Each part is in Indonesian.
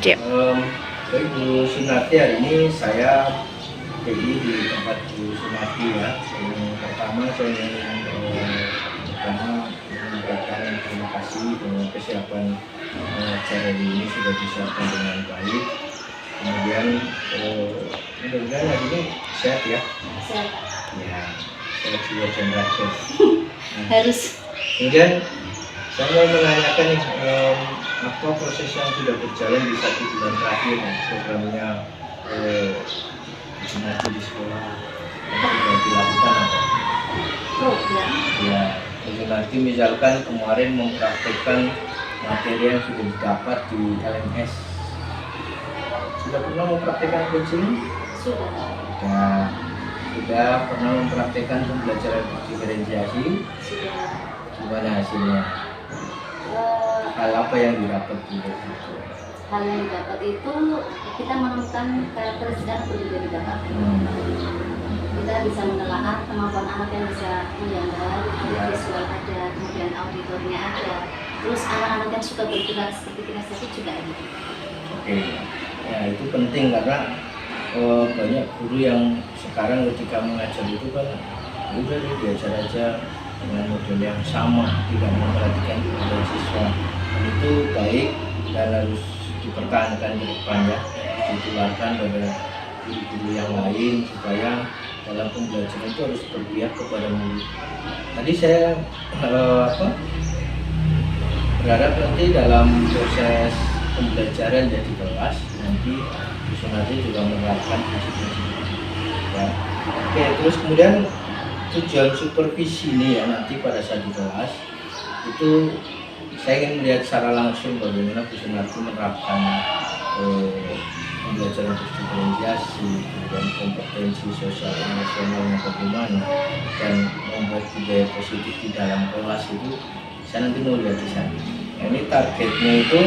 Siap. Baik Bu Sunarti, hari ini saya pergi di tempat Bu Sunarti ya. Yang pertama saya ingin menyampaikan terima kasih dengan kesiapan acara ini sudah disiapkan dengan baik. Kemudian mudah-mudahan hari ini sehat ya. Sehat. Ya, sehat jiwa dan raga. Harus. Kemudian saya mau menanyakan nih, apa proses yang sudah berjalan di 1 bulan terakhir programnya nanti di sekolah yang sudah dilakukan apa? Program. Ya, nanti misalkan kemarin mempraktekkan materi yang sudah didapat di LMS. Sudah pernah mempraktekkan coaching? Sudah. Sudah pernah mempraktekkan pembelajaran diferensiasi? Sudah. Gimana hasilnya? Hal apa yang didapat gitu? Hal yang didapat itu kita menemukan karakteristik anak berbeda didapat. Kita bisa menelaah kemampuan anak yang bisa menggambar, visual ada, kemudian auditornya ada. Terus anak-anak yang suka bergerak seperti kinestetik juga ada. Oke, ya itu penting karena banyak guru yang sekarang ketika mengajar itu kan udah diajar aja dengan model yang sama, tidak memperhatikan kebutuhan siswa. Dan itu baik dan harus dipertahankan ke depan ya, ditularkan pada guru-guru yang lain supaya dalam pembelajaran itu harus berpihak kepada murid. Tadi saya berharap nanti dalam proses pembelajaran jadi kelas nanti nanti juga menerapkan prinsip-prinsip ya. Oke, terus kemudian tujuan supervisi ini ya nanti pada saat di kelas itu saya ingin melihat secara langsung bagaimana Bu Sunarti menerapkan pembelajaran diferensiasi, kemudian kompetensi sosial emosionalnya bagaimana dan membuat budaya positif di dalam kelas itu saya nanti mau lihat di sana. Nah, ini targetnya itu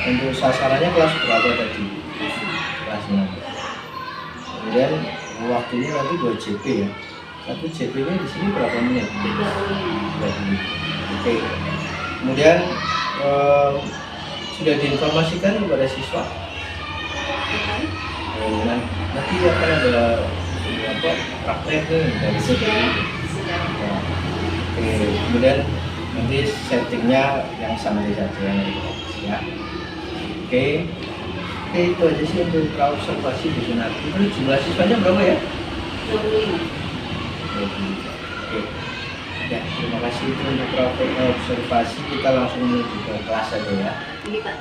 untuk sasarannya kelas berapa tadi? Kelas 6. Kemudian waktunya nanti 2 JP ya. Satu JP-nya di sini berapa menit? 30 menit. Oke. Kemudian sudah diinformasikan kepada siswa. Nanti akan ada praktek dari Sudah. Nah, oke. Kemudian nanti settingnya yang santai saja yang relax ya. Oke, itu aja sih untuk observasi di Sunarti. Itu jumlah siswanya berapa ya? 25. Oke. Ya, terima kasih itu untuk observasi. Kita langsung menuju ke kelas saja ya. Ini Pak.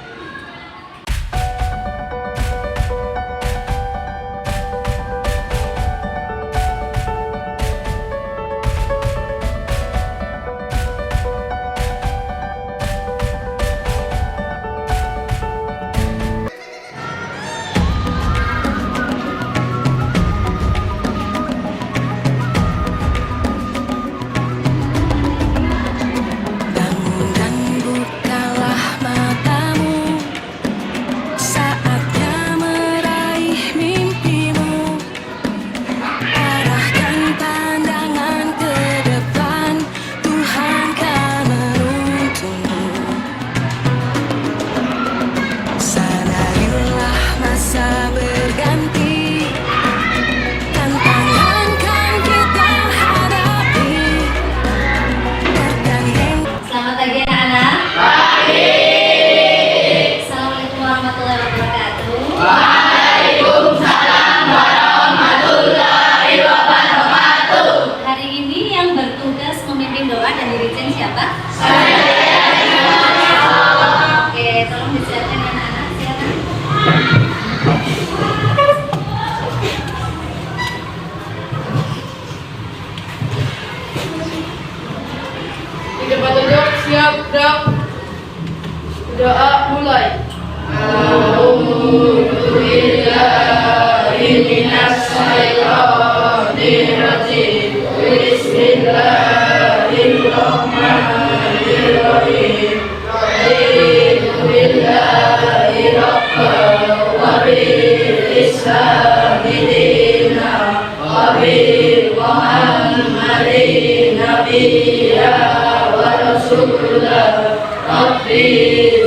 Siapa? Oke, tolong disiapkan anak-anak, silakan. Di tempat duduk, siap, gerak. Doa mulai. A'udzubillahi minasyaitonir rajim. Bismillahirrahmanirrahim. Alhamdulillahi rabbil alamin. Islami dina wa bil Muhammadin nabiyya wa rasulah. Rabbi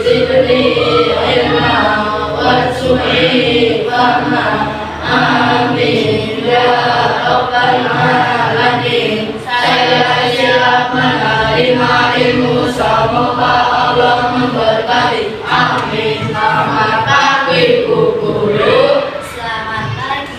zidni ilma wa Amin ya rabbal alamin. Saya siap menerima ilmu, semoga Allah memberkati. Amin. Selamat pagi Bu Guru. Selamat pagi.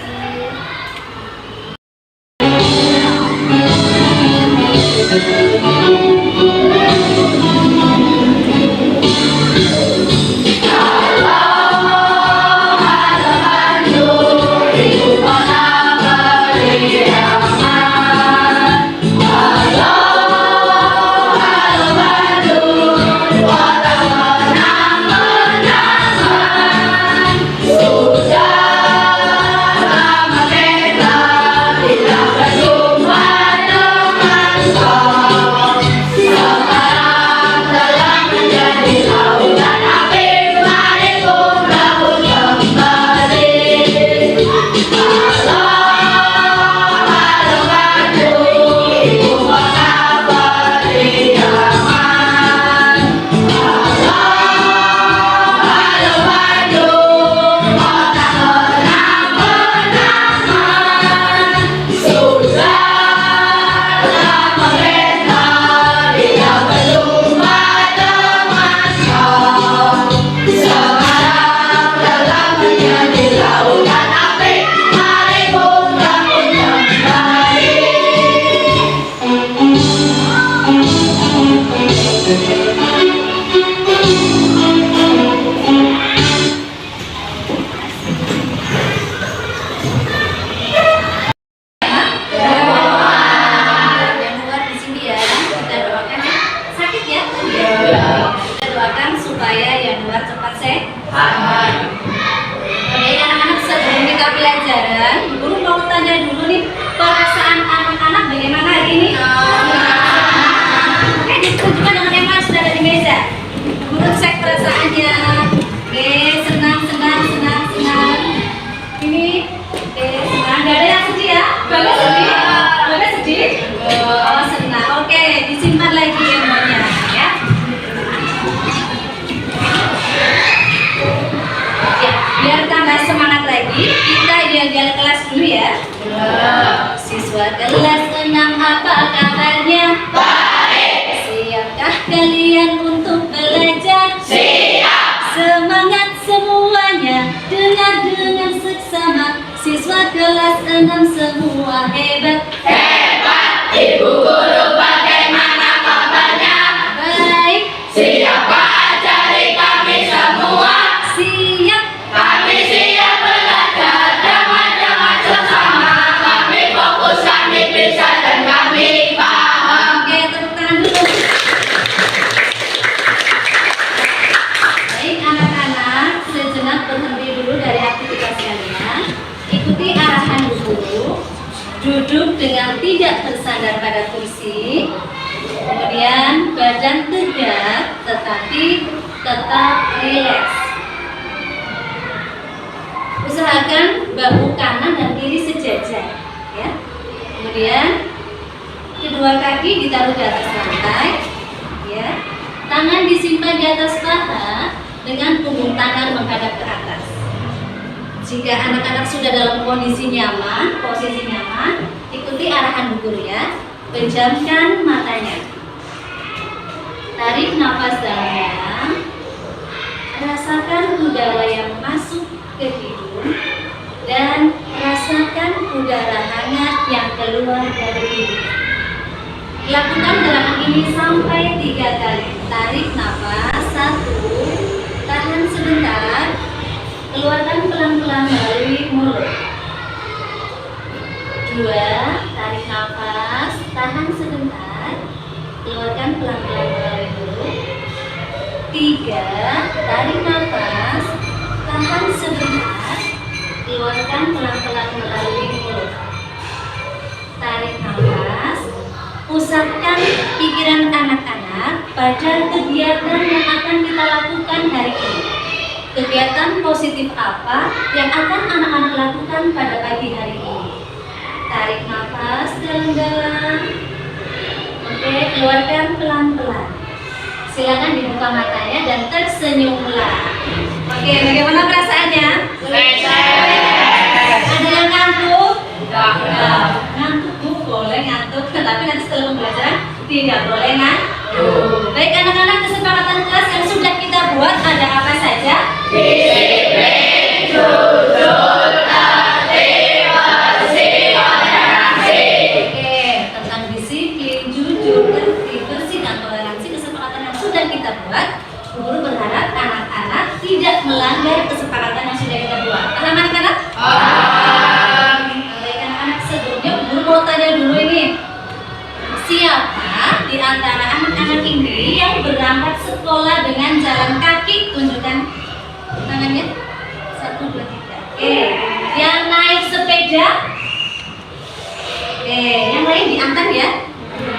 Januar di sini ya, kita doakan ya. Sakit ya? Kita doakan supaya Januar cepat sehat. Oke, anak-anak sebelum kita pelajaran, Guru mau tanya dulu nih, perasaan anak-anak bagaimana hari ini? Oke, ditunjukkan dengan yang mana sudah ada di meja. Guru cek perasaannya. Oke, senang. Ini, oke, senang. Gak ada yang sedih ya? Bagus sedih? Bagus sedih? Oh, senang. Oke, disimpan lagi emosinya ya. Ya, biar tambah semangat lagi, kita jaga kelas dulu ya. Siswa kelas 6, apa kabarnya? Baik. Siapkah kalian untuk belajar? Siap. Semangat semuanya, dengar dengan seksama. Siswa kelas 6 semua hebat. Hebat. Ibu Guru bagaimana kabarnya? Baik. Siapa ajari kami semua? Siap. Kami siap belajar dengan sesama. Kami fokus, kami bisa, dan kami paham. Oke, tepuk tangan dulu. Baik anak-anak, sejenak berhenti dulu dari aktivitas kalian. Ikuti arahan guru. Duduk dengan tidak bersandar pada kursi. Kemudian badan tegak tetapi tetap rileks. Usahakan bahu kanan dan kiri sejajar, ya. Kemudian kedua kaki ditaruh di atas lantai, ya. Tangan disimpan di atas paha dengan punggung tangan menghadap ke atas. Jika anak-anak sudah dalam kondisi nyaman, posisi nyaman, ikuti arahan guru ya. Pejamkan matanya. Tarik nafas dalam. Rasakan udara yang masuk ke hidung dan rasakan udara hangat yang keluar dari hidung. Lakukan gerakan ini sampai 3 kali. Tarik nafas 1, tahan sebentar, keluarkan pelan-pelan melalui mulut. 2, tarik nafas, tahan sebentar, keluarkan pelan-pelan melalui mulut. 3, tarik nafas, tahan sebentar, keluarkan pelan-pelan melalui mulut. Tarik nafas, pusatkan pikiran anak-anak pada kegiatan yang akan kita lakukan hari ini. Kegiatan positif apa yang akan anak-anak lakukan pada pagi hari ini? Tarik nafas dalam-dalam. Oke, keluarkan pelan-pelan. Silakan dibuka matanya dan tersenyumlah. Oke, bagaimana perasaannya? Selesai. Ngantuk Bu, boleh ngantuk, tetapi nanti setelah pembelajaran tidak boleh ngantuk. Baik anak-anak, kesepakatan kelas yang sudah kita buat ada apa saja? Disiplin, jujur, tertib, bersih, toleransi. Oke, tentang disiplin, jujur, tertib, bersih, dan toleransi kesepakatan yang sudah kita buat. Guru berharap anak-anak tidak melanggar kesepakatan yang sudah kita buat. Paham anak-anak? Baik anak-anak, sebelumnya guru mau tanya dulu ini. Siapa di antara anak-anak ini yang berangkat sekolah dengan jalan kaki? Tunjukkan tangannya. 1, 2, 3. Oke. Yang naik sepeda? Oke. Yang lain diantar ya?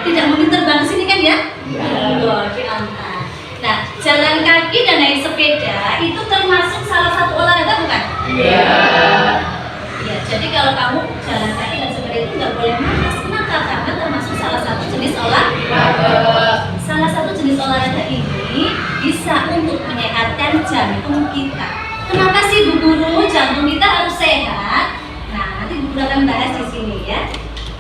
Tidak mungkin terbang ke sini kan ya? Iya. Diantar. Nah, jalan kaki dan naik sepeda itu termasuk salah satu olahraga bukan? Iya. Ya, jadi kalau kamu jalan kaki dan sepeda itu nggak boleh malas. Kenapa? Karena termasuk salah satu jenis olahraga. Salah satu jenis olahraga ini bisa untuk menyehatkan jantung kita. Kenapa sih Bu Guru jantung kita harus sehat? Nah, nanti Bu Guru akan bahas di sini ya.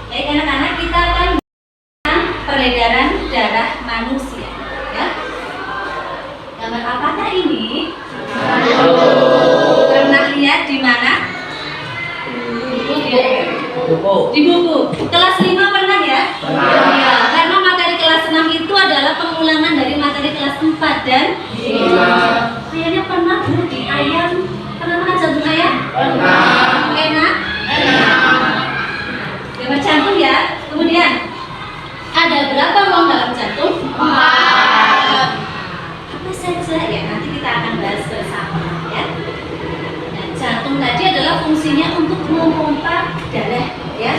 Baik anak-anak, kita akan bahas peredaran darah manusia. Ya. Gambar apakah ini? Pernah lihat di mana? Di buku. Kelas 5 pernah ya? Ya, karena materi kelas 6 itu adalah pengulangan dari materi kelas 4 dan 5. Kayaknya pernah Bu di ayam. Pernah makan jantung ayam? Pernah. Enak? Gambar jantung ya. Kemudian ada berapa ruang dalam jantung? 4. Apa saja ya? Nanti kita akan bahas bersama ya. Jantung tadi adalah fungsinya untuk memompa darah ya.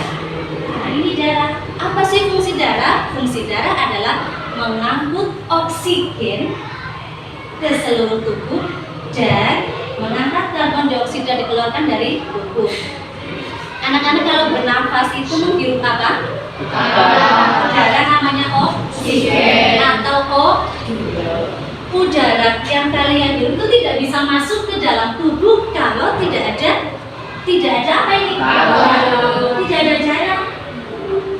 Nah, ini darah. Apa sih fungsi darah? Fungsi darah adalah mengangkut oksigen ke seluruh tubuh dan mengangkat karbon dioksida dikeluarkan dari tubuh. Anak-anak kalau bernafas itu menghirup apa? Darah namanya oksigen atau udara yang kalian hirup itu tidak bisa masuk ke dalam tubuh kalau tidak ada apa ini? Tidak ada darah.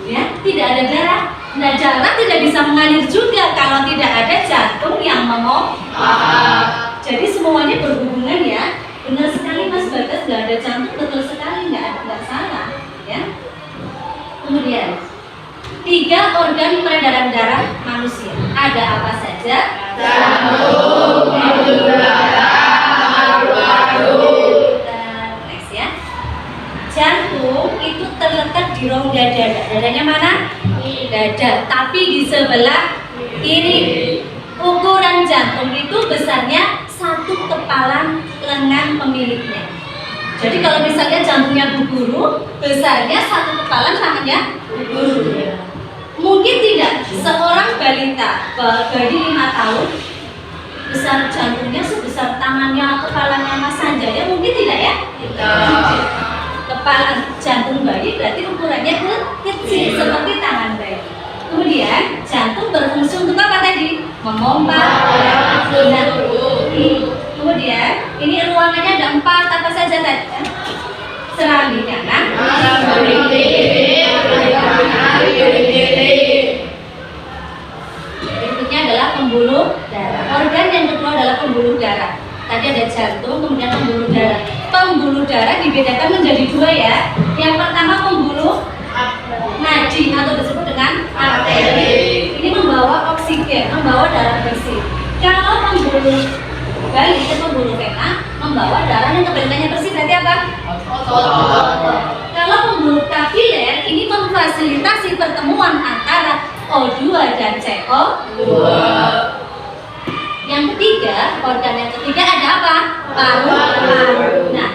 Ya, tidak ada darah. Nah, darah tidak bisa mengalir juga kalau tidak ada jantung yang memompa. Jadi semuanya berhubungan ya. Benar sekali Mas Bagas, nggak ada jantung, betul sekali, nggak salah ya. Kemudian 3 organ peredaran darah manusia. Ada apa saja? Jantung, pembuluh darah, paru-paru. Next ya. Jantung itu terletak di rongga dada. Dadanya mana? Dada. Tapi di sebelah kiri. Ukuran jantung itu besarnya 1 kepalan lengan pemiliknya. Jadi kalau misalnya jantungnya Bu Guru, besarnya 1 kepalan tangannya Bu Guru. Mungkin tidak seorang balita bayi 5 tahun besar jantungnya sebesar tangannya, kepalanya Mas Sanjaya, mungkin tidak ya? Tidak. Kepala jantung bayi berarti ukurannya kecil seperti tangan bayi. Kemudian jantung berfungsi untuk apa tadi? Memompa. Kemudian ini ruangannya ada 4 apa saja tadi? Serambi kanan, berikutnya adalah pembuluh darah. Organ yang kedua adalah pembuluh darah. Tadi ada jantung, kemudian pembuluh darah. Pembuluh darah dibedakan menjadi 2 ya. Yang pertama pembuluh nadi atau disebut dengan arteri. Ini membawa oksigen, membawa darah bersih. Kalau pembuluh balik ke pembuluh vena membawa darah yang kebalikannya bersih, berarti apa? Kalau pembuluh kapiler ini memfasilitasi pertemuan antara O2 dan CO2. Yang ketiga, organ yang ketiga ada apa? Paru-paru. Nah,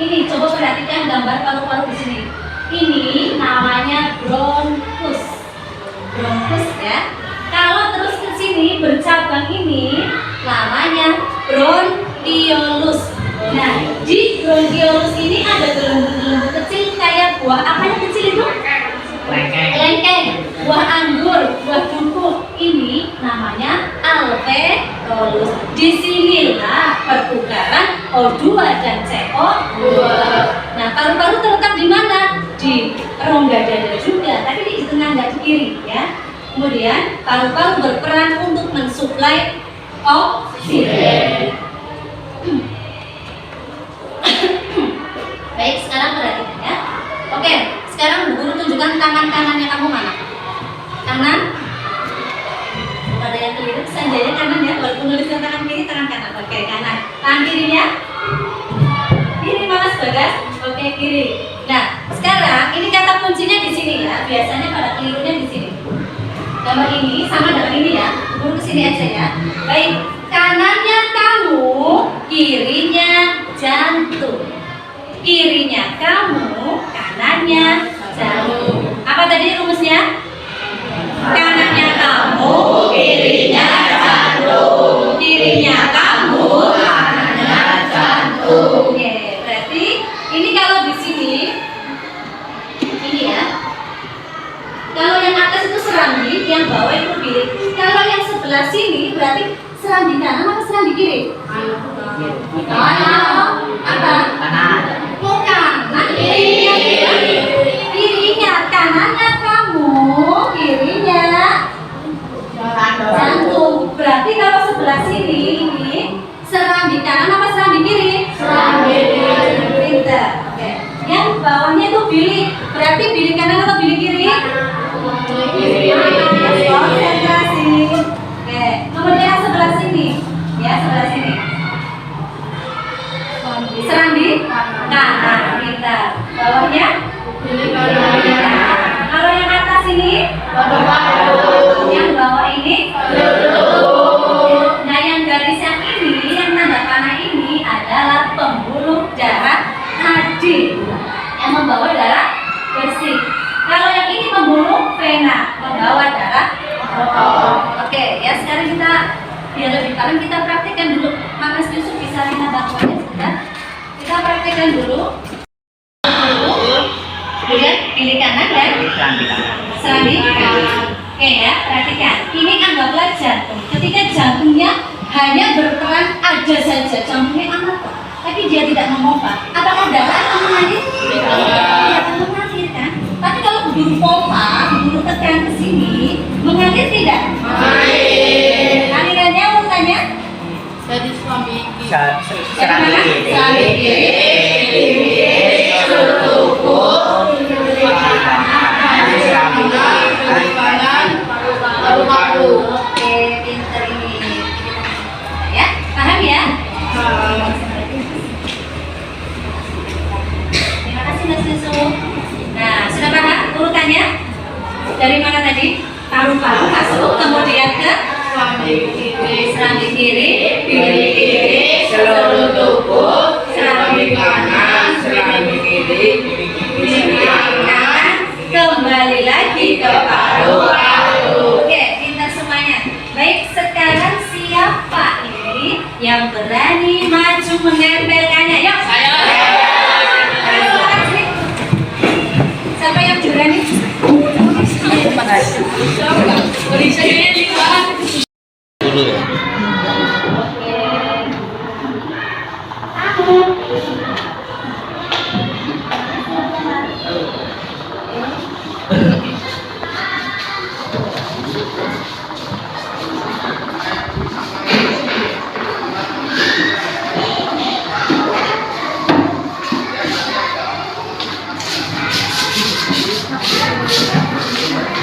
ini coba perhatikan gambar paru-paru di sini. Ini namanya bronkus. Bronkus ya. Kalau terus ke sini bercabang ini namanya bronkiolus. Nah, di bronkiolus ini ada gelembung-gelembung kecil kayak buah apa yang kecil itu? Lengkeng. Buah anggur, buah duku. Ini namanya alveolus. Disinilah pertukaran O2 dan CO2. Nah, paru-paru terletak di mana? di rongga dada juga, tapi di tengah nggak di kiri ya. Kemudian paru-paru berperan untuk mensuplai oksigen. Baik, sekarang perhatikan ya. Oke, sekarang Bu Guru tunjukkan tangan kanannya kamu mana? Kanan. Ada yang keliru, seandainya kanan ya. Walaupun nuliskan tangan kiri, tangan kanan. Oke, kanan. Tangan kirinya? Kiri Mas Bagas. Oke, kiri. Nah, sekarang ini kata kuncinya di sini ya. Biasanya pada kelirunya di sini. Gambar ini sama dengan ini ya. Guru ke sini aja ya. Baik, kanannya kamu, kirinya jantung. Kirinya kamu, kanannya jantung. Apa tadi rumusnya? Kanannya kamu, kirinya jantung. Kirinya kamu, kanannya jantung. Oke, berarti ini kalau di sini, ini ya. Kalau yang atas itu serambi, yang bawah itu bilik. Kalau yang sebelah sini berarti serambi kanan atau serambi kiri? Apa? Kanan. Bukan, kirinya kirinya, kanannya kamu, kirinya jantung. Berarti kalau sebelah sini ini serambi kanan apa serambi kiri? Serambi kiri. Pintar. Oke. Yang bawahnya itu bilik. Berarti bilik kanan atau bilik kiri? Konsentrasi. Oke. Kemudian sebelah sini, ya sebelah sini. Serambi kanan, pintar. Bawahnya? Kalau yang atas ini? Yang bawah ini? Nah, yang garis yang ini, yang tanda panah ini adalah pembuluh darah nadi yang membawa darah bersih. Kalau yang ini pembuluh vena, membawa darah kotor. Oke, ya sekarang kita biar lebih paham kita praktekkan dulu. Mas Yusuf bisa Rina bantuannya sebentar. Kita praktekkan dulu. Kemudian pilih kanan dan serambi kanan. Oke ya, perhatikan. Ini anggaplah jantung. Ketika jantungnya hanya berperan ada saja, jantungnya amat, tapi dia tidak memompa. Apakah darah akan mengalir? Tidak akan mengalir kan? Tapi kalau guru pompa, guru tekan ke sini, mengalir tidak? Mengalir. Alirannya urutannya? Dari serambi kiri. Serambi kiri. Oke, pinter ini. Ya, paham ya? Terima kasih Mas Yusuf. Nah, sudah paham urutannya? Dari mana tadi? Paru-paru masuk, kemudian ke serambi kiri, bilik kiri, Seluruh tubuh, serambi kanan, serambi kiri, bilik kanan, kembali lagi ke paru-paru. Oke, pintar semuanya. Baik, sekarang siapa ini yang berani maju menempelkannya? Yuk, Saya. Siapa yang berani? Dulu ya.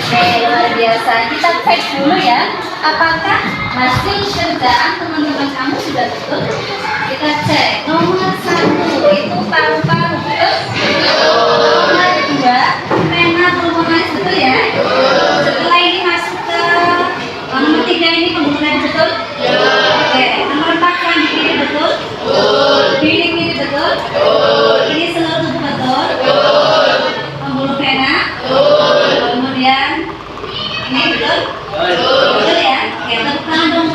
Oke, luar biasa. Kita cek dulu ya, apakah hasil kerjaan teman-teman kamu sudah betul? Kita cek. Nomor 1 itu paru-paru, betul? Nomor 2 vena pulmonalis, betul ya? Setelah ini masuk ke nomor 3 ini pembuluh betul? Oke, nomor 4 serambi kiri betul? Bilik kiri betul? Ini seluruh tubuh betul? Pembuluh vena? Kemudian ini betul? Betul ya? Oke, tepuk tangan dong.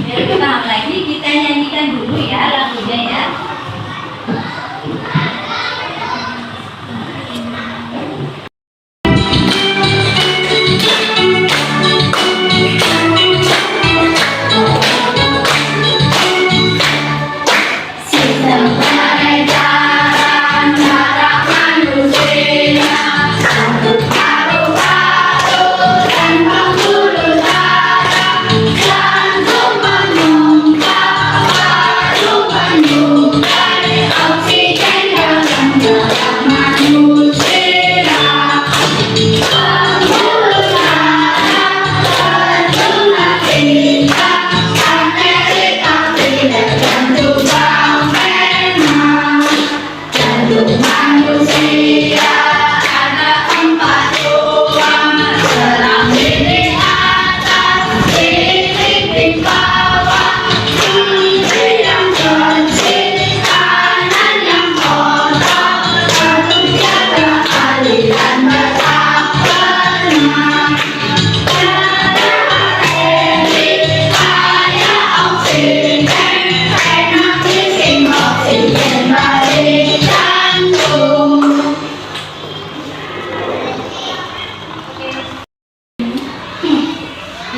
Biar kita paham lagi, kita nyanyikan dulu ya lagunya ya. Sudah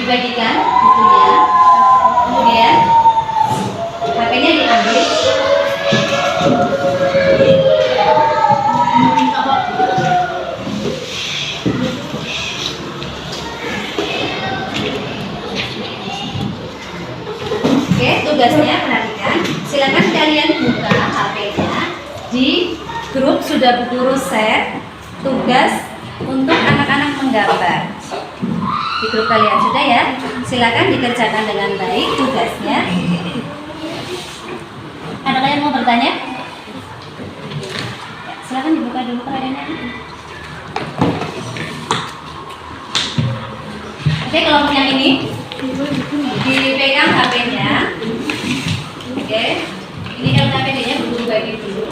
dibagikan bukunya, kemudian HP-nya diambil. Oke, tugasnya perhatikan. Silakan kalian buka HP-nya di grup sudah Bu Guru share tugas untuk anak-anak menggambar. Di grup kalian sudah ya. Silakan dikerjakan dengan baik tugasnya. Ada kalian mau bertanya? Ya, silakan dibuka dulu pertanyaannya. Oke, kelompok yang ini dipegang HP-nya. Oke, ini LKPD-nya belum bagi dulu.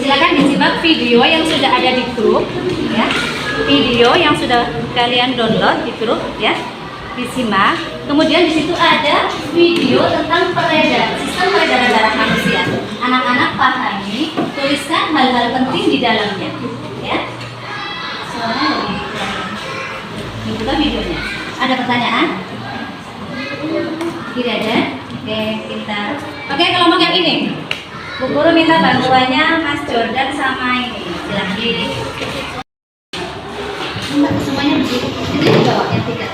Silakan disimak video yang sudah ada di grup, ya. Video yang sudah kalian download di grup, ya. Disimak. Kemudian di situ ada video tentang sistem peredaran darah manusia. Anak-anak pahami, tuliskan hal-hal penting di dalamnya, ya. Soalnya lebih dibuka videonya. Ada pertanyaan? Tidak ada? Oke, pintar. Oke, kelompok yang ini. Bu Guru minta bantuannya Mas Jordan sama ini. Silahkan. Enggak, semuanya begitu. Ini dibawa yang tiga.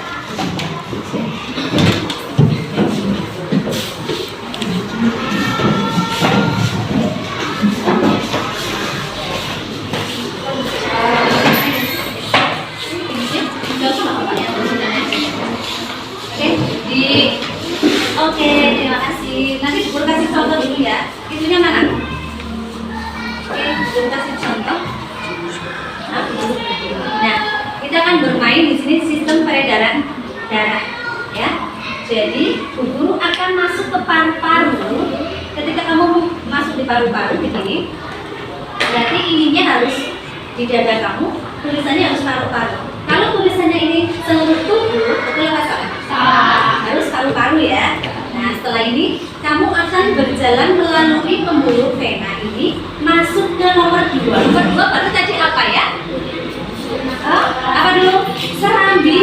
Oke, terima kasih. Nanti Bu Guru kasih contoh dulu ya. Itunya mana? Oke, Bu Guru kasih contoh. Nah, kita akan bermain di sini sistem peredaran darah, ya. Jadi, Bu Guru akan masuk ke paru-paru. Ketika kamu masuk di paru-paru begini, berarti ininya harus di dada kamu, tulisannya harus paru-paru. Kalau tulisannya ini seluruh tubuh, betul apa salah? Harus paru-paru ya. Nah, setelah ini kamu akan berjalan melalui pembuluh vena ini masuk ke nomor 2. Nomor 2 baru tadi apa ya? Apa dulu? Serambi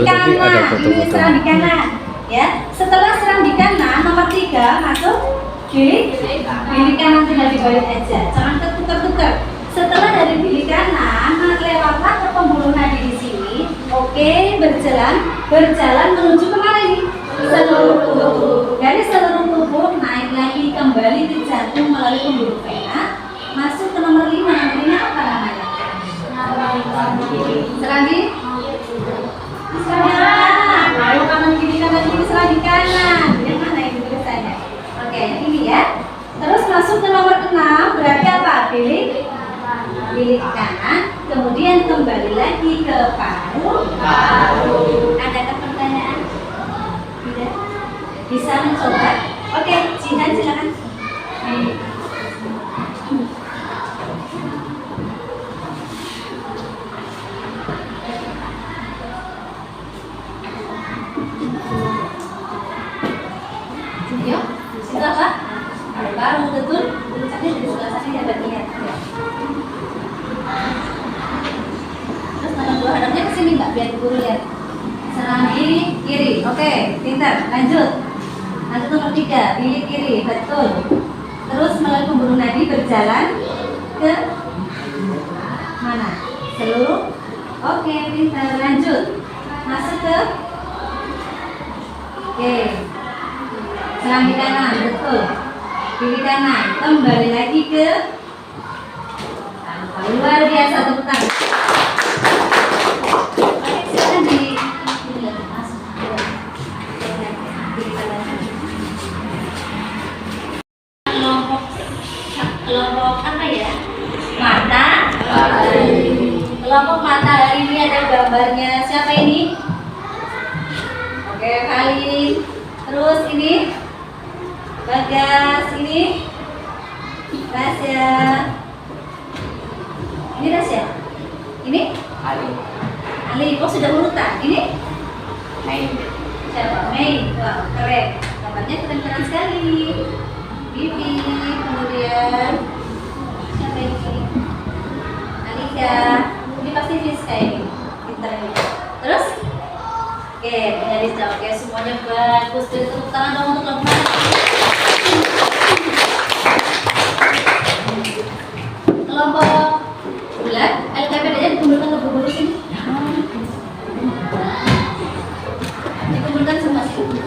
kanan. Ini serambi kanan, ya. Setelah serambi kanan nomor 3 masuk bilik kanan, tinggal dibalik aja. Jangan ketukar-tukar. Setelah dari bilik kanan lewatlah ke pembuluh nadi di sini. Oke, berjalan menuju kemana ini? Seluruh tubuh. Dari seluruh tubuh naik lagi kembali ke jantung melalui pembuluh vena masuk ke nomor 5. Nomor 5 apa namanya? Serambi kanan. Ayo kanan kiri serambi kanan. Yang mana ini tulisannya? Oke, ini ya. Terus masuk ke nomor 6 berarti apa? Bilik kanan, kemudian kembali lagi ke paru. Adakah pertanyaan? Tidak? Bisa mencoba? Oke, Jihan silakan. Yuk, situ apa? Paru-paru, betul? Tulisannya dari sebelah sana ya, bagian. Terus nomor 2 hadapnya ke sini Mbak, biar Bu Guru lihat. Serambi kiri, oke, pintar. Lanjut nomor 3, bilik kiri, betul. Terus melalui pembuluh nadi berjalan ke mana? Seluruh. Oke, pintar. Lanjut masuk ke serambi kanan, betul. Bilik kanan, kembali lagi ke luar biasa, tepuk tangan. Kelompok apa ya? Mata. Kelompok mata hari ini ada gambarnya. Siapa ini? Oke, Khalid. Terus ini Bagas, ini Rasya. Ini Rasya. Ini Ali. Oh, sudah urutan. Ini Mei. Siapa? Mei. Wow, keren. Gambarnya keren-keren sekali. Bibi, kemudian siapa ini? Alika, ini pasti Rizka ini. Pintar ini. Terus? Oke, punya Rizka. Oke, semuanya bagus. Jadi tepuk tangan dong untuk Lukman. Kelompok bulat, LKPD nya dikumpulkan ke guru sini. Dikumpulkan semua sini.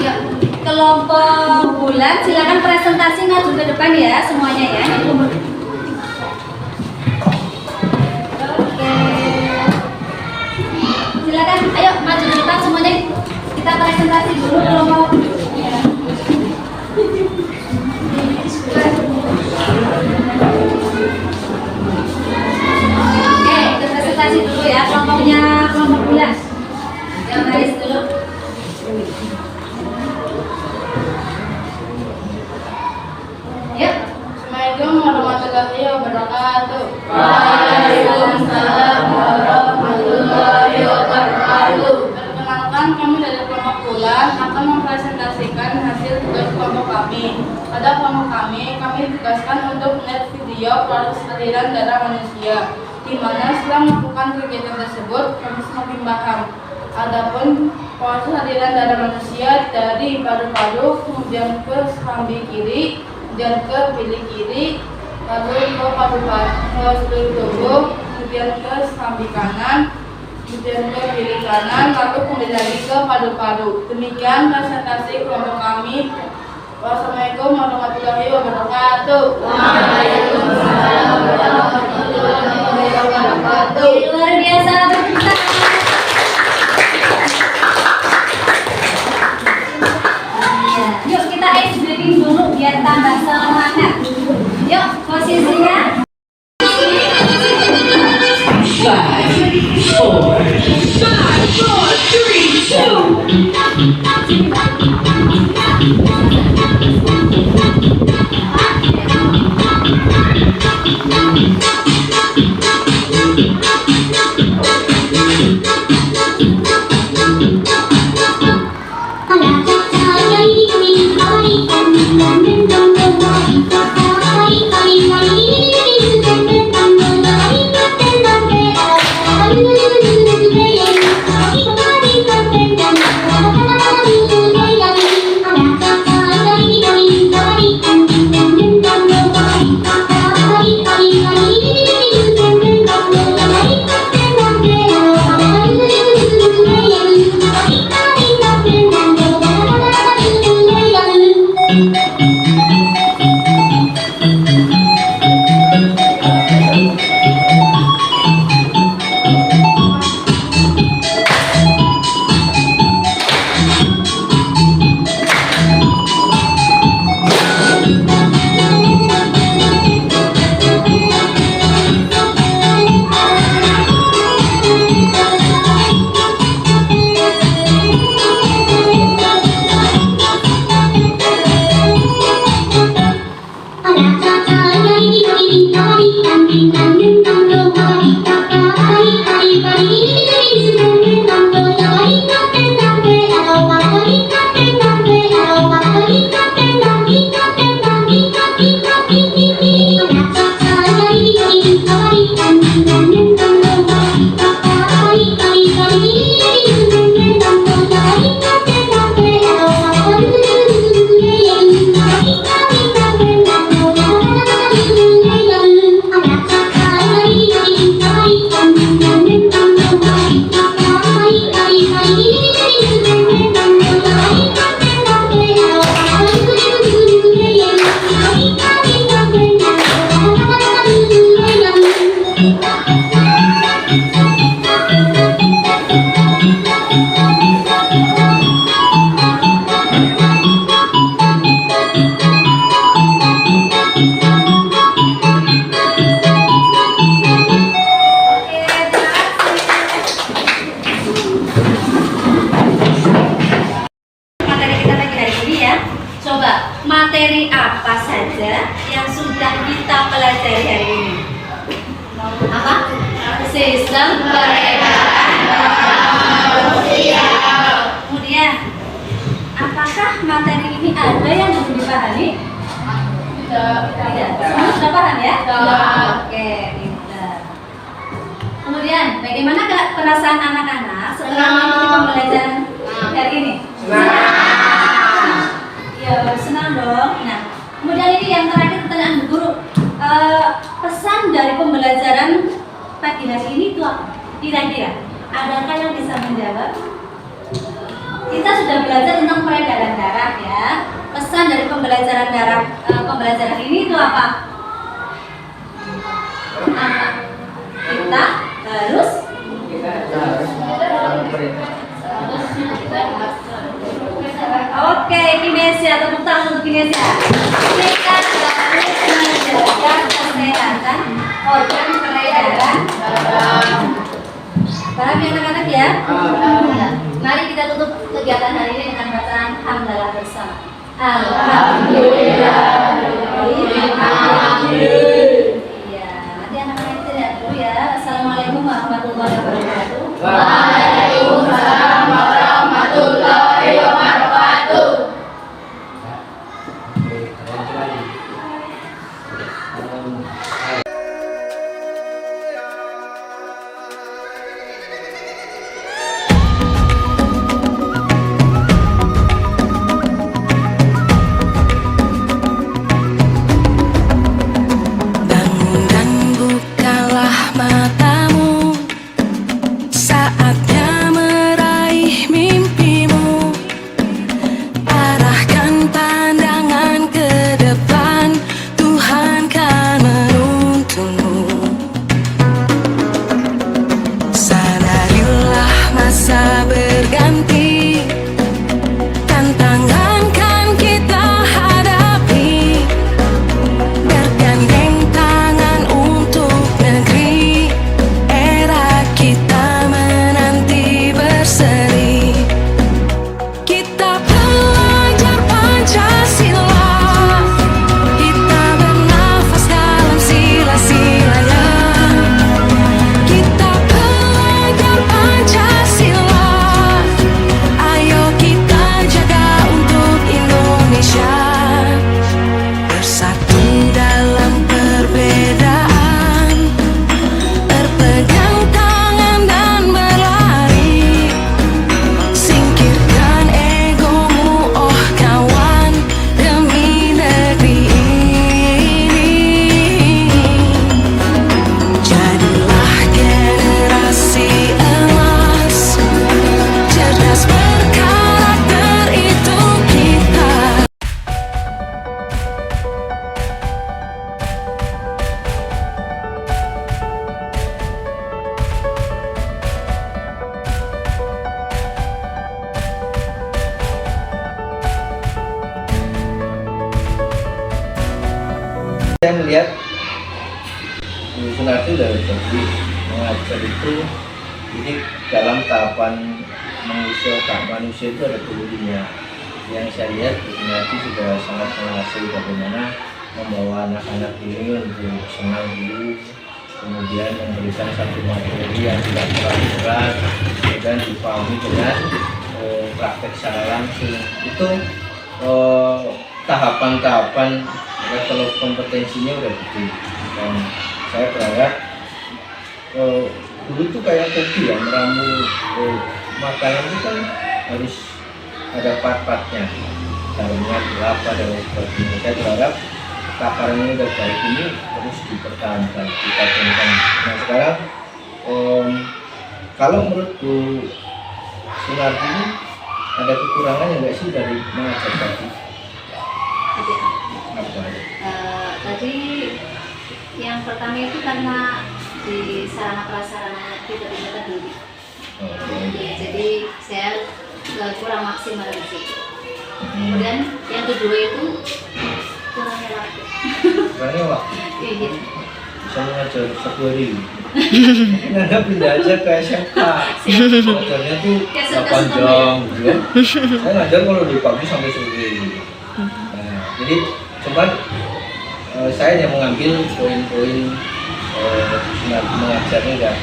Ya, kelompok bulat silakan presentasi maju ke depan ya semuanya ya. Oke. Silakan, ayo maju ke depan semuanya. Kita presentasi dulu kelompok. Oke, kita presentasi dulu ya kelompoknya kelompok bulat. Yang baris dulu. Yuk. Assalamualaikum warahmatullahi wabarakatuh. Waalaikumsalam warahmatullahi wabarakatuh. Perkenalkan, kami dari kelompok bulan akan mempresentasikan hasil tugas kelompok kami. Pada kelompok kami ditugaskan untuk melihat video proses aliran darah manusia, di mana setelah melakukan kegiatan tersebut kami semakin paham. Adapun proses aliran darah manusia dari paru-paru kemudian ke serambi kiri dan ke bilik kiri, lalu ke paru-paru ke seluruh tubuh, kemudian ke serambi kanan, kemudian ke bilik kanan, lalu kembali lagi ke paru-paru. Demikian presentasi kelompok kami. Wassalamualaikum warahmatullahi wabarakatuh. Waalaikumsalam warahmatullahi wabarakatuh. Luar biasa, tepuk tangan. Ya, yuk kita ice breaking dulu biar tambah semangat. Yuk posisinya. Materi apa saja yang sudah kita pelajari hari ini? Apa? Sistem peredaran manusia. Kemudian, apakah materi ini ada yang belum dipahami? Tidak. Semua sudah paham ya? Oke, pintar. Kemudian, bagaimana perasaan anak-anak setelah mengikuti pembelajaran hari ini? Ya, senang dong. Nah, kemudian ini yang terakhir pertanyaan Bu Guru. Pesan dari pembelajaran pagi hari ini itu apa? Kira-kira, adakah yang bisa menjawab? Kita sudah belajar tentang peredaran darah ya. Pesan dari pembelajaran ini itu apa? Kita harus Oke, kinesia, tepuk tangan untuk kinesia. Kita harus menjaga kesehatan organ peredaran. Paham ya anak-anak ya? Mari kita tutup kegiatan hari ini dengan bacaan hamdalah bersama. Alhamdulillah. Iya, nanti anak-anak tidak dulu ya. Assalamualaikum warahmatullahi wabarakatuh. Waalaikumsalam warahmatullahi wabarakatuh. Bangun dan bukalah matamu, saatnya meraih mimpimu. Arahkan pandangan ke depan, Tuhan kan menuntunmu. Sadarilah masa berganti, tantangan kan kita hadapi. Bergandeng tangan untuk negeri, era kita menanti berseri. Kita belajar Pancasila, kita bernafas dalam sila-silanya. Kita belajar Pancasila, ayo kita jaga untuk Indonesia. Bersatu dalam perbedaan, berpegang tangan dan berlari. Singkirkan egomu, oh kawan, demi negeri ini. Jadilah generasi emas, cerdas berkarakter itu kita. Saya melihat Bu Sunarti sudah terbukti mengajar itu ini dalam tahapan manusia itu ada dulunya. Yang saya lihat Bu Sunarti sudah sangat menguasai bagaimana membawa anak-anak ini untuk senang dulu, kemudian memberikan satu materi yang tidak terlalu berat, kemudian dipahami dengan praktek secara langsung. Itu tahapan-tahapan level kompetensinya udah gede, dan saya berharap dulu tuh kayak kopi ya, meramu makanan itu kan harus ada part-partnya, caranya berapa dan lain sebagainya. Saya berharap takaran ini udah baik, ini terus dipertahankan, kita temukan. Nah sekarang kalau menurut Bu Sunarti ini ada kekurangannya nggak sih dari mengajar tadi? Tadi yang pertama itu karena di sarana prasarana kita tidak tinggi. Jadi saya kurang maksimal di situ. Kemudian yang kedua itu kurangnya waktu. Kurangnya waktu. Iya. Bisa mengajar 1 hari. Mungkin Anda pindah aja ke SMK. Ngajarnya tuh 8 jam gitu ya. Saya ngajar kalau di pagi sampai sore gitu. Nah, jadi cuman saya yang mengambil poin-poin mengajarnya enggak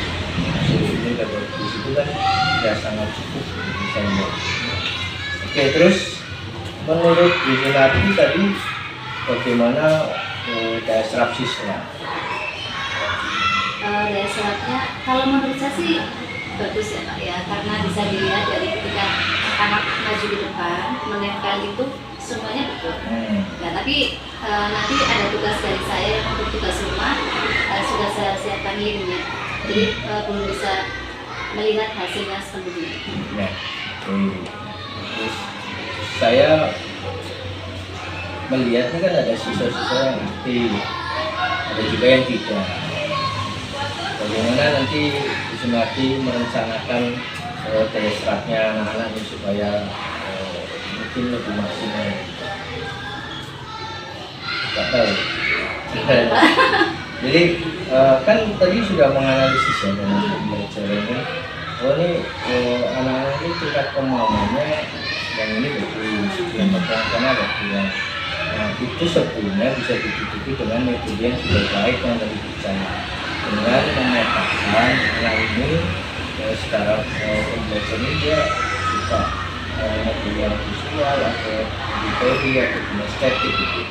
ini dari situ kan ya sangat cukup bisa. Oke, terus menurut Bu Sunarti tadi bagaimana daya serap siswa? Daya serapnya kalau menurut saya sih bagus ya Pak ya, karena bisa dilihat dari ketika anak maju di depan menempel itu semuanya betul. Nah tapi nanti ada tugas dari saya yang untuk tugas rumah sudah saya siapkan linknya, jadi belum bisa melihat hasilnya sepenuhnya. Nah, terus saya melihatnya kan ada siswa-siswa yang aktif, ada juga yang tidak. Bagaimana nanti Bu Sunarti merencanakan daya serapnya anak-anak ini supaya mungkin lebih maksimal? Tidak tahu. Jadi kan tadi sudah menganalisis ya dengan pembelajaran kan. Oh ini anak-anak ini tingkat kemauannya yang ini bagus, yang pertama ada kurang. Nah itu sebetulnya bisa ditutupi dengan metode yang sudah baik yang tadi bicara, dengan memetakan anak ini secara pembelajaran ini dia suka metode yang visual atau teori atau kinestetik gitu.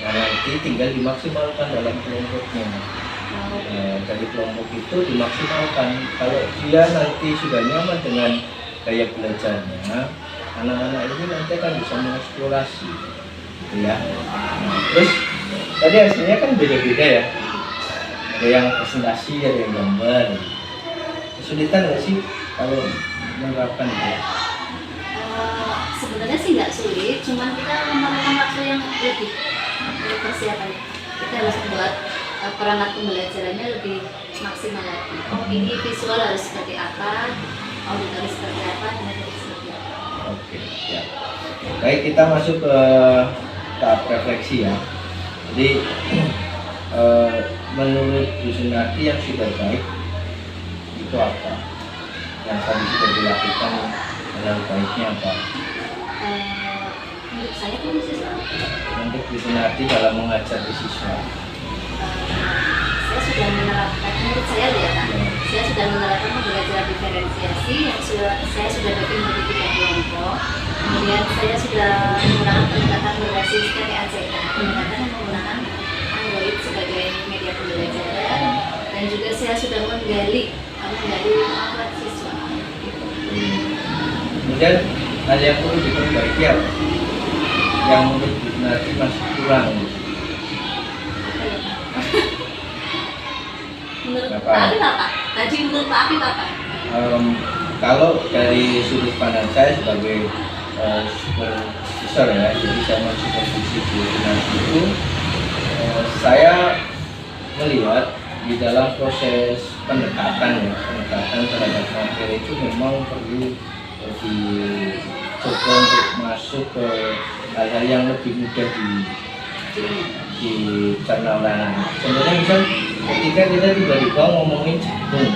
Nah nanti tinggal dimaksimalkan dalam kelompoknya. Dari kelompok itu dimaksimalkan. Kalau dia nanti sudah nyaman dengan gaya belajarnya, anak-anak ini nanti akan bisa mengeksplorasi, gitu ya. Nah, terus tadi hasilnya kan beda-beda ya. Ada yang presentasi, ada yang gambar. Kesulitan nggak sih kalau menerapkan itu? Sebenarnya sih nggak sulit, cuman kita memerlukan waktu yang lebih persiapannya. Kita harus buat perangkat pembelajarannya lebih maksimal lagi. Oh ini visual harus seperti apa, auditori seperti apa, dan seperti apa. Oke, ya. Baik, kita masuk ke tahap refleksi ya. Jadi menurut Bu Sunarti yang sudah baik itu apa? Yang tadi sudah dilakukan adalah baiknya apa? Menurut saya kan siswa. Untuk Bu Sunarti dalam mengajar di siswa. Saya sudah menerapkan, menurut saya ya Pak, saya sudah menerapkan pembelajaran diferensiasi yang saya sudah bagi menjadi 3 kelompok. Kemudian saya sudah menggunakan pendekatan berbasis PPACK, pendekatan yang menggunakan Android sebagai media pembelajaran, dan juga saya sudah menggali kemampuan siswa. Kemudian hal yang perlu diperbaiki apa? Yang menurut Bu Sunarti masih kurang. Menurut Pak Afif apa? Tadi menurut Pak Afif apa? Kalau dari sudut pandang saya sebagai supervisor ya, jadi saya mensupervisi Bu Sunarti itu, saya melihat di dalam proses pendekatan terhadap materi itu memang perlu dicoba untuk masuk ke hal-hal yang lebih mudah dicerna oleh anak. Contohnya misal ketika kita tiba-tiba ngomongin jantung,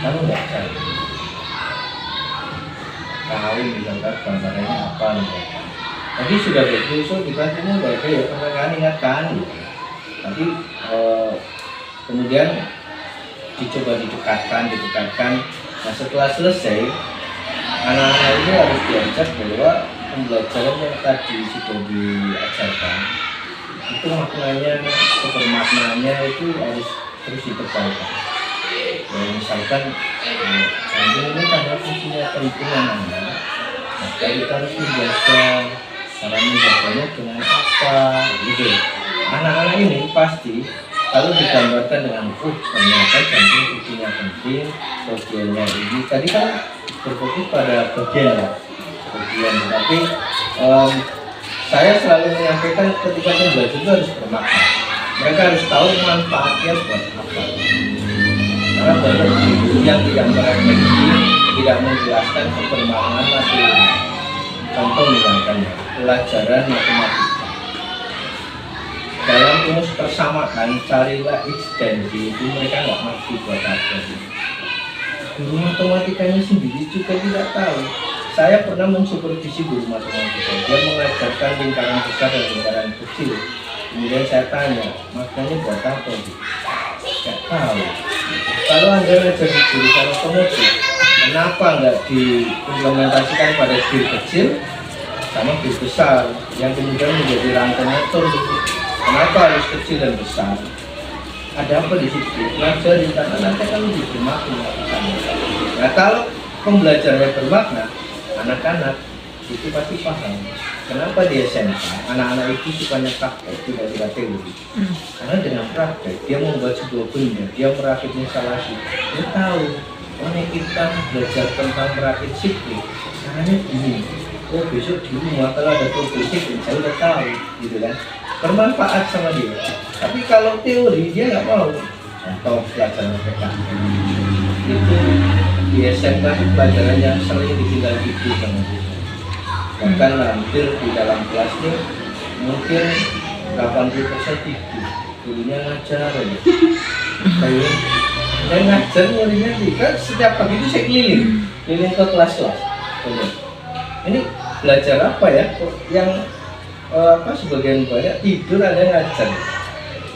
kamu nggak tahu misalkan gambarannya apa nih. Tadi sudah berusul kita semua nggak ada ya, kan ingatkan. Tapi kemudian dicoba didekatkan. Nah setelah selesai, anak-anak ini harus diajak bahwa pembelajaran yang tadi sudah diajarkan itu maknanya, kebermaknaannya itu harus terus ditebalkan. Misalkan jantung ini karena fungsinya penting anak-anak, maka kita harus menjaga. Cara menjaganya dengan apa gitu. Anak-anak ini pasti kalau digambarkan dengan ternyata jantung fungsinya penting, bagiannya ini tadi kan berfokus pada bagian, tapi saya selalu menyampaikan ketika belajar itu harus bermakna. Mereka harus tahu manfaatnya buat apa. Karena banyak guru yang tidak merefleksi, tidak menjelaskan kebermanfaatan materi. Contoh misalkan pelajaran matematika. Dalam rumus persamaan carilah X dan Y itu mereka nggak ngerti buat apa. Guru matematikanya sendiri juga tidak tahu. Saya pernah mensupervisi guru matematika. Dia mengajarkan lingkaran besar dan lingkaran kecil. Kemudian saya tanya, maknanya buat apa? Nggak tahu. Kalau Anda ngajar di jurusan otomotif, kenapa nggak diimplementasikan pada gear kecil, sama bis besar yang kemudian menjadi rantai motor. Kenapa harus kecil dan besar? Ada apa di situ? Ngajarin karena nanti kan lebih bermakna. Nah kalau pembelajarannya bermakna, anak-anak itu pasti paham. Kenapa di SMA anak-anak itu sukanya praktek tidak suka teori? Karena dengan praktek dia membuat sebuah benda, dia merakit instalasi, dia tahu. Oh ini kita belajar tentang merakit sipil, caranya gini. Oh besok di rumah kalau ada problem sipil, saya udah tahu, gitu kan? Bermanfaat sama dia. Tapi kalau teori dia nggak mau. Contoh pelajaran PKN itu di SMK itu pelajaran yang sering ditinggal gitu sama dia. Bahkan hampir di dalam kelas ini mungkin 80% tidur. Gurunya ngajar aja. Saya ngajar muridnya kan setiap pagi itu saya keliling ke kelas-kelas. Ini belajar apa ya? Yang sebagian banyak tidur, ada yang ngajar.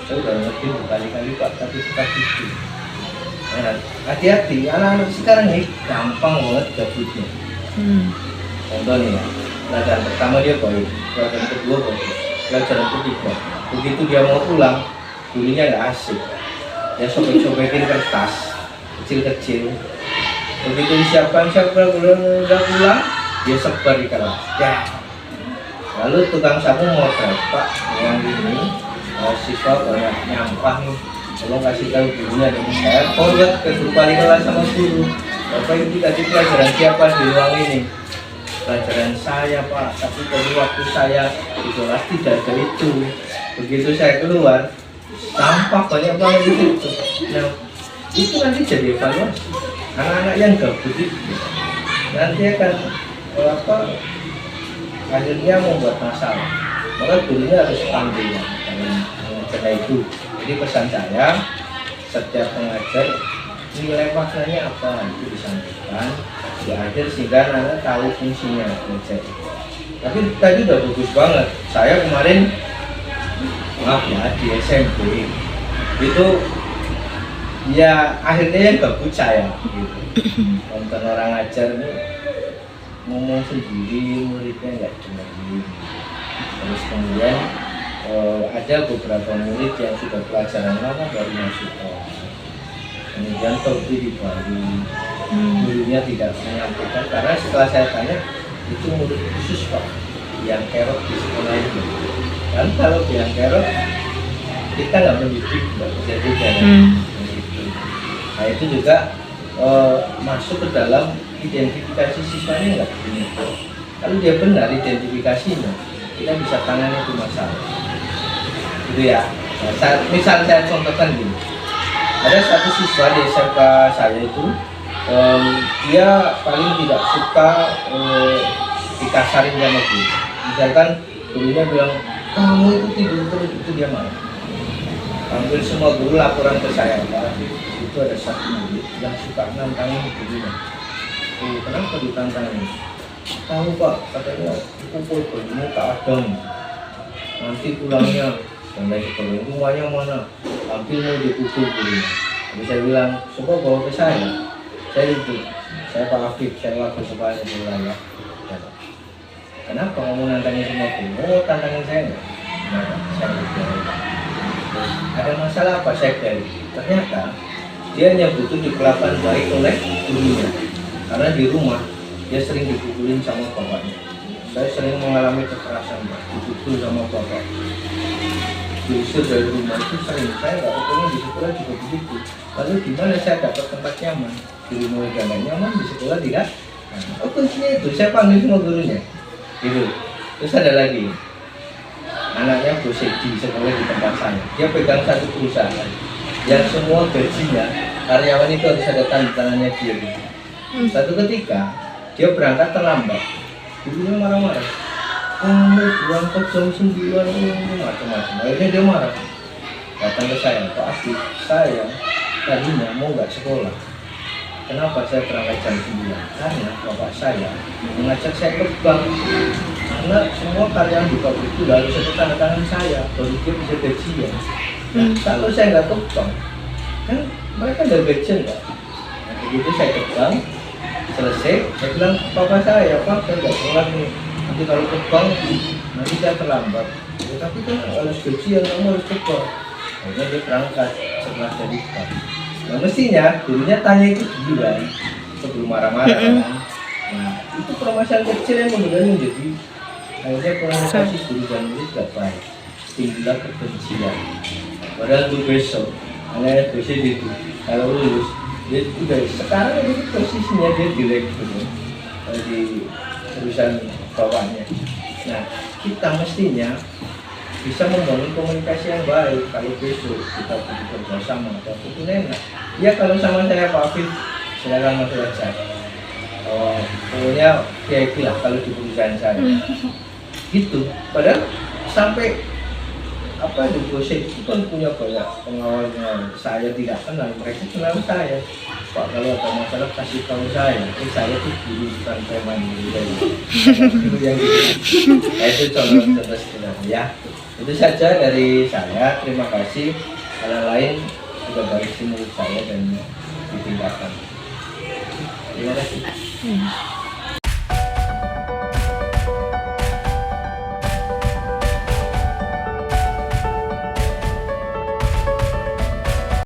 Saya udah ngerti berkali-kali Pak, tapi tetap tidur. Nah, hati-hati, anak-anak sekarang ini gampang banget gabutnya. Contoh nih ya, pelajaran pertama dia baik, pelajaran kedua baik, pelajaran ketiga. Begitu dia mau pulang, gurunya nggak asik. Dia sobek-sobekin kertas kecil-kecil. Begitu disiapkan siapa udah pulang, dia sebar di kelas. Ya. Lalu tukang sapu motret, Pak, yang ini siswa banyak nyampah nih. Tolong kasih tahu gurunya dan saya forward ke guru wali kelas sama guru. Bapak ini tadi pelajaran siapa di ruang ini? Pelajaran saya Pak, tapi tadi waktu saya di kelas tidak ada itu. Begitu saya keluar, sampah banyak banget di situ. Nah, itu nanti jadi evaluasi. Anak-anak yang gabut itu nanti akan akhirnya membuat masalah. Maka gurunya harus panggil dalam mengajar itu. Jadi pesan saya, setiap pengajar nilai maknanya apa itu disampaikan di akhir sehingga anak tahu fungsinya belajar. Tapi tadi udah bagus banget. Saya kemarin maaf ya di SMP itu ya akhirnya yang gabut saya gitu. Nonton orang ngajar ini ngomong sendiri, muridnya nggak dengerin. Terus kemudian ada beberapa murid yang sudah pelajaran lama baru masuk kemudian terpilih baru gurunya tidak menyampaikan karena setelah saya tanya itu murid khusus Pak yang kerok di sekolah itu. Dan kalau yang kerok kita nggak mendidik, nggak bisa juga gitu. Nah itu juga masuk ke dalam identifikasi siswanya nggak begini. Kalau dia benar identifikasinya, kita bisa tangani itu masalah. Gitu ya. Nah, misal saya contohkan gini, ada satu siswa di SMK saya itu, dia paling tidak suka dikasarin sama guru. Misalkan gurunya bilang, kamu itu tidur terus, itu dia marah. Hampir semua guru laporan ke saya, Pak. Itu ada satu murid yang suka nantangin gurunya. Kenapa ditantangin? Tahu Pak, katanya pukul bajunya tak ada nih. Nanti pulangnya dan lain sebagainya, rumahnya mana? Hampir mau dipukul gurunya. Jadi saya bilang, coba bawa ke saya. Saya itu, saya Pak Afif, saya wakil kepala wilayah. Kenapa kamu nantangin semua guru? Oh, tantangin saya enggak? Kenapa? Saya berjaya. Ada masalah apa saya dari? Ternyata dia hanya butuh diperlakukan baik oleh gurunya. Karena di rumah dia sering dipukulin sama bapaknya. Saya sering mengalami kekerasan, dipukul sama bapak. Diusir dari rumah itu sering. Saya nggak ketemu di sekolah juga begitu. Lalu di mana saya dapat tempat nyaman? Di rumah udah nggak nyaman, di sekolah tidak. Nah, kuncinya itu saya panggil semua gurunya. Gitu. Terus ada lagi anaknya Bu Sedi sekolah di tempat saya. Dia pegang satu perusahaan yang semua gajinya karyawan itu harus ada tanda tangannya dia. Satu ketika dia berangkat terlambat, gurunya marah-marah. Kamu berangkat jam 9 macam-macam. Akhirnya dia marah. Datang ke saya, Pak Afif, saya tadinya mau nggak sekolah. Kenapa saya berangkat jam 9? Karena bapak saya mengajak saya ke bank. Karena semua karyawan di pabrik itu harus ada tanda tangan saya, baru dia bisa gajian. Nah, kalau saya nggak ke bank, kan mereka nggak gajian Pak. Nah, begitu saya ke bank, selesai, saya bilang papa saya, Pak, saya nggak sekolah nih. Nanti kalau ke bank nanti saya terlambat. Ya, tapi kan kalau gajian kamu harus ke bank. Akhirnya dia berangkat setelah dari bank. Nah mestinya gurunya tanya itu duluan sebelum marah-marah kan. Nah itu permasalahan kecil yang kemudian menjadi akhirnya komunikasi guru dan murid gak baik, timbullah kebencian. Padahal itu besok hanya dosen itu kalau lulus dia udah sekarang itu posisinya dia direktur di perusahaan bawahnya. Nah kita mestinya bisa membangun komunikasi yang baik. Kalau besok kita bekerja sama atau itu enak ya, kalau sama saya Pak Afif silakan masuk aja. Pokoknya kayak gila kalau di perusahaan saya gitu. Padahal sampai apa di dosen itu kan punya banyak pengawalnya. Saya tidak kenal, mereka kenal saya. Pak kalau ada masalah kasih tahu saya. Saya tuh guru bukan preman gitu yang gitu. Nah, itu contoh sebenarnya ya. Itu saja dari saya. Terima kasih. Hal lain sudah baik sih menurut saya dan ditingkatkan. Terima kasih.